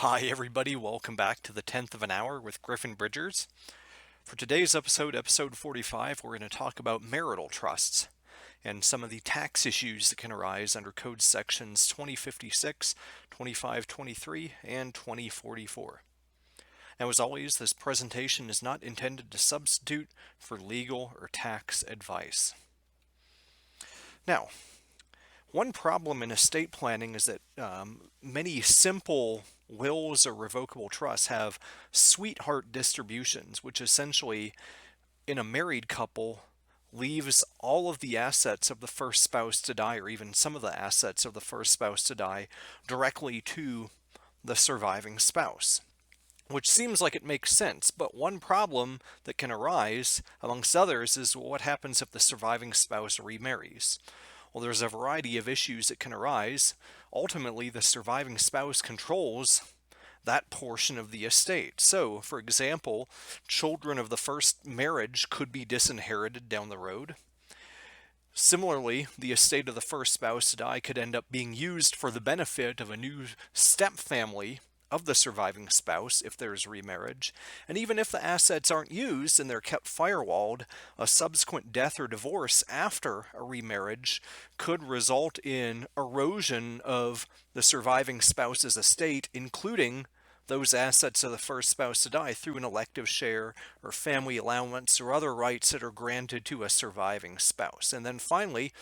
Hi, everybody. Welcome back to the 10th of an Hour with Griffin Bridgers. For today's episode, episode 45, we're going to talk about marital trusts and some of the tax issues that can arise under Code Sections 2056, 2523, and 2044. Now, as always, this presentation is not intended to substitute for legal or tax advice. Now, one problem in estate planning is that many simple wills or revocable trusts have sweetheart distributions, which essentially, in a married couple, leaves all of the assets of the first spouse to die, or even some of the assets of the first spouse to die, directly to the surviving spouse. Which seems like it makes sense, but one problem that can arise, amongst others, is what happens if the surviving spouse remarries? Well, there's a variety of issues that can arise. Ultimately, the surviving spouse controls that portion of the estate. So, for example, children of the first marriage could be disinherited down the road. Similarly, the estate of the first spouse to die could end up being used for the benefit of a new stepfamily of the surviving spouse if there's remarriage. And even if the assets aren't used and they're kept firewalled, a subsequent death or divorce after a remarriage could result in erosion of the surviving spouse's estate, including those assets of the first spouse to die through an elective share or family allowance or other rights that are granted to a surviving spouse. And then finally,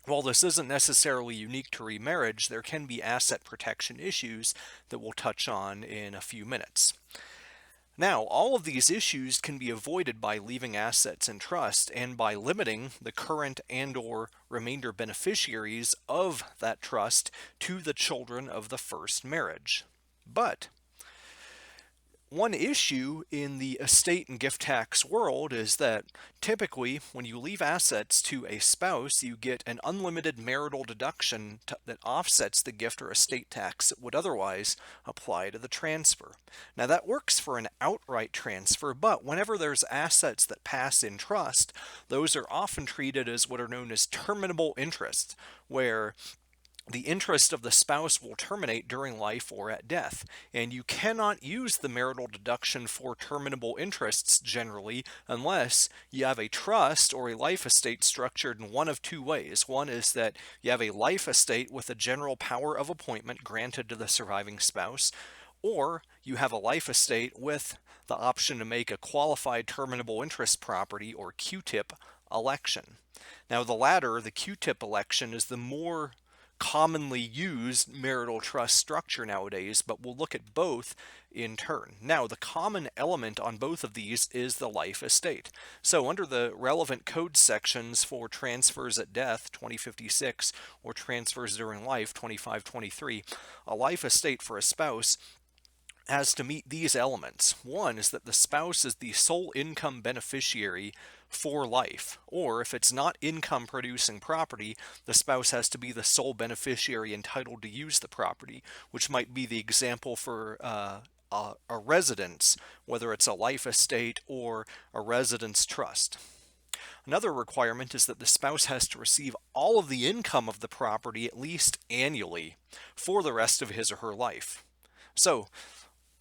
while this isn't necessarily unique to remarriage, there can be asset protection issues that we'll touch on in a few minutes. Now, all of these issues can be avoided by leaving assets in trust and by limiting the current and/or remainder beneficiaries of that trust to the children of the first marriage. But one issue in the estate and gift tax world is that typically when you leave assets to a spouse, you get an unlimited marital deduction that offsets the gift or estate tax that would otherwise apply to the transfer. Now that works for an outright transfer, but whenever there's assets that pass in trust, those are often treated as what are known as terminable interests, where the interest of the spouse will terminate during life or at death, and you cannot use the marital deduction for terminable interests generally unless you have a trust or a life estate structured in one of two ways. One is that you have a life estate with a general power of appointment granted to the surviving spouse, or you have a life estate with the option to make a qualified terminable interest property or QTIP election. Now the latter, the QTIP election, is the more commonly used marital trust structure nowadays, but we'll look at both in turn. Now, the common element on both of these is the life estate. So under the relevant code sections for transfers at death, 2056, or transfers during life, 2523, a life estate for a spouse has to meet these elements. One is that the spouse is the sole income beneficiary for life, or if it's not income producing property, the spouse has to be the sole beneficiary entitled to use the property, which might be the example for a residence, whether it's a life estate or a residence trust. Another requirement is that the spouse has to receive all of the income of the property at least annually for the rest of his or her life. So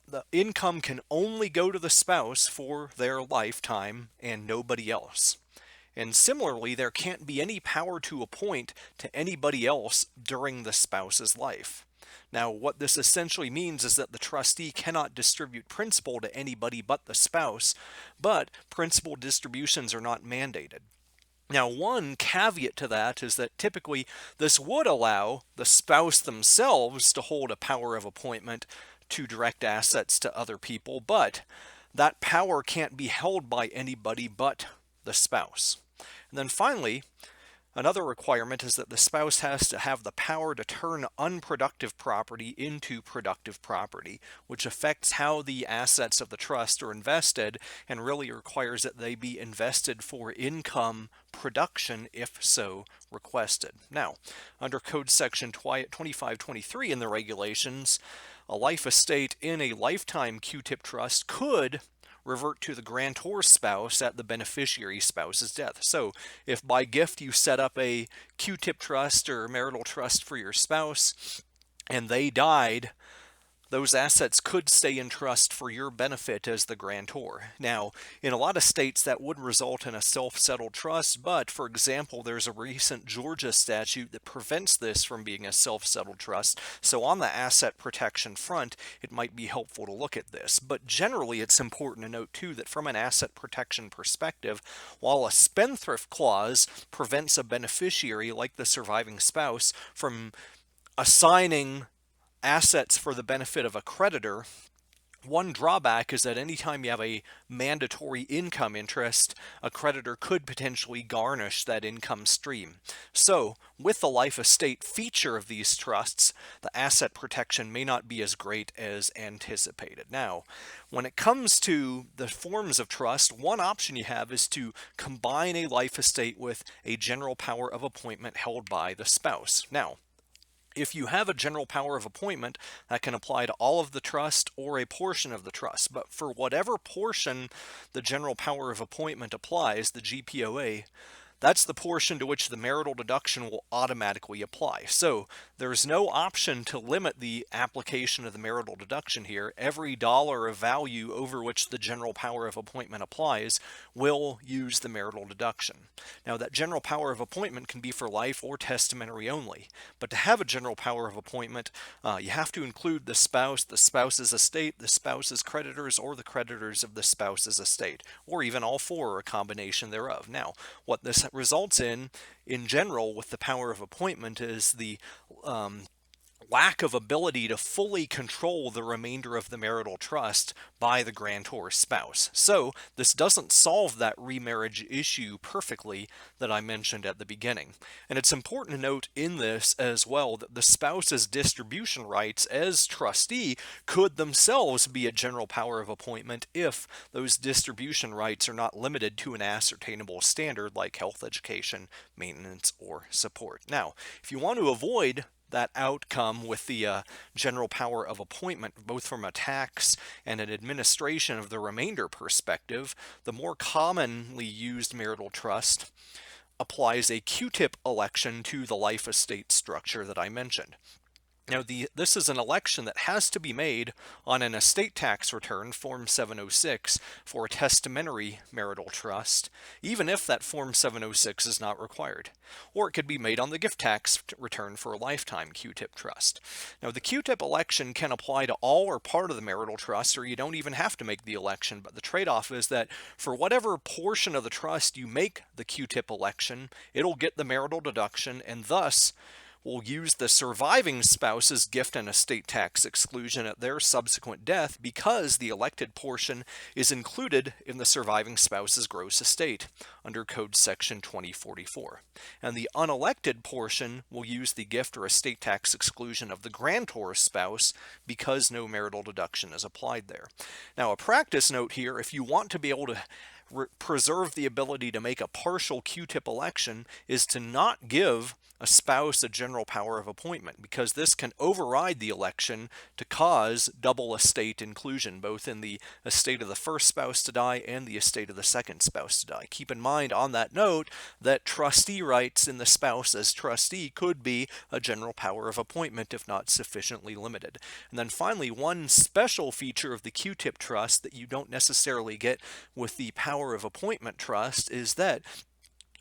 the income can only go to the spouse for their lifetime and nobody else. And similarly, there can't be any power to appoint to anybody else during the spouse's life. Now, what this essentially means is that the trustee cannot distribute principal to anybody but the spouse, but principal distributions are not mandated. Now, one caveat to that is that typically this would allow the spouse themselves to hold a power of appointment to direct assets to other people, but that power can't be held by anybody but the spouse. And then finally, another requirement is that the spouse has to have the power to turn unproductive property into productive property, which affects how the assets of the trust are invested and really requires that they be invested for income production if so requested. Now, under Code Section 2523 in the regulations, a life estate in a lifetime QTIP trust could revert to the grantor spouse at the beneficiary spouse's death. So if by gift you set up a QTIP trust or marital trust for your spouse and they died those assets could stay in trust for your benefit as the grantor. Now, in a lot of states that would result in a self-settled trust, but for example, there's a recent Georgia statute that prevents this from being a self-settled trust. So on the asset protection front, it might be helpful to look at this. But generally, it's important to note too that from an asset protection perspective, while a spendthrift clause prevents a beneficiary like the surviving spouse from assigning assets for the benefit of a creditor, one drawback is that anytime you have a mandatory income interest, a creditor could potentially garnish that income stream. So, with the life estate feature of these trusts, the asset protection may not be as great as anticipated. Now, when it comes to the forms of trust, one option you have is to combine a life estate with a general power of appointment held by the spouse. Now, if you have a general power of appointment, that can apply to all of the trust or a portion of the trust. But for whatever portion the general power of appointment applies, the GPOA, that's the portion to which the marital deduction will automatically apply. So there's no option to limit the application of the marital deduction here. Every dollar of value over which the general power of appointment applies will use the marital deduction. Now that general power of appointment can be for life or testamentary only. But to have a general power of appointment, you have to include the spouse's estate, the spouse's creditors, or the creditors of the spouse's estate, or even all four or a combination thereof. Now, what this results in general, with the power of appointment is the lack of ability to fully control the remainder of the marital trust by the grantor's spouse. So this doesn't solve that remarriage issue perfectly that I mentioned at the beginning. And it's important to note in this as well that the spouse's distribution rights as trustee could themselves be a general power of appointment if those distribution rights are not limited to an ascertainable standard like health, education, maintenance, or support. Now, if you want to avoid that outcome with the general power of appointment, both from a tax and an administration of the remainder perspective, the more commonly used marital trust applies a Q-tip election to the life estate structure that I mentioned. Now, this is an election that has to be made on an estate tax return, Form 706, for a testamentary marital trust, even if that Form 706 is not required. Or it could be made on the gift tax return for a lifetime Q-tip trust. Now, the Q-tip election can apply to all or part of the marital trust, or you don't even have to make the election, but the trade-off is that for whatever portion of the trust you make the Q-tip election, it'll get the marital deduction, and thus will use the surviving spouse's gift and estate tax exclusion at their subsequent death because the elected portion is included in the surviving spouse's gross estate under Code Section 2044. And the unelected portion will use the gift or estate tax exclusion of the grantor's spouse because no marital deduction is applied there. Now, a practice note here, if you want to be able to preserve the ability to make a partial Q-tip election, is to not give a spouse a general power of appointment, because this can override the election to cause double estate inclusion, both in the estate of the first spouse to die and the estate of the second spouse to die. Keep in mind on that note that trustee rights in the spouse as trustee could be a general power of appointment if not sufficiently limited. And then finally, one special feature of the Q-tip trust that you don't necessarily get with the power of appointment trust is that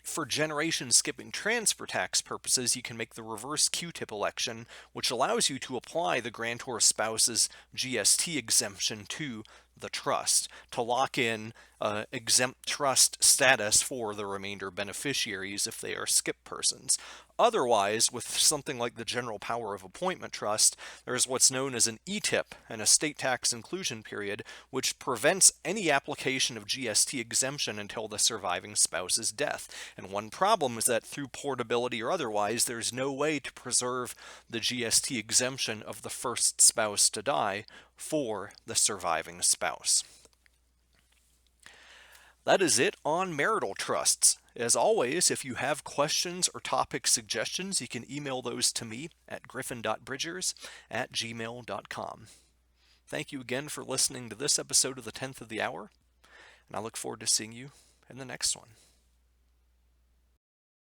for generation skipping transfer tax purposes, you can make the reverse Q-tip election, which allows you to apply the grantor spouse's GST exemption to the trust to lock in exempt trust status for the remainder beneficiaries if they are skip persons. Otherwise, with something like the general power of appointment trust, there's what's known as an ETIP, an estate tax inclusion period, which prevents any application of GST exemption until the surviving spouse's death. And one problem is that through portability or otherwise, there's no way to preserve the GST exemption of the first spouse to die for the surviving spouse. That is it on marital trusts. As always, if you have questions or topic suggestions, you can email those to me at griffin.bridgers@gmail.com. Thank you again for listening to this episode of the 10th of the Hour, and I look forward to seeing you in the next one.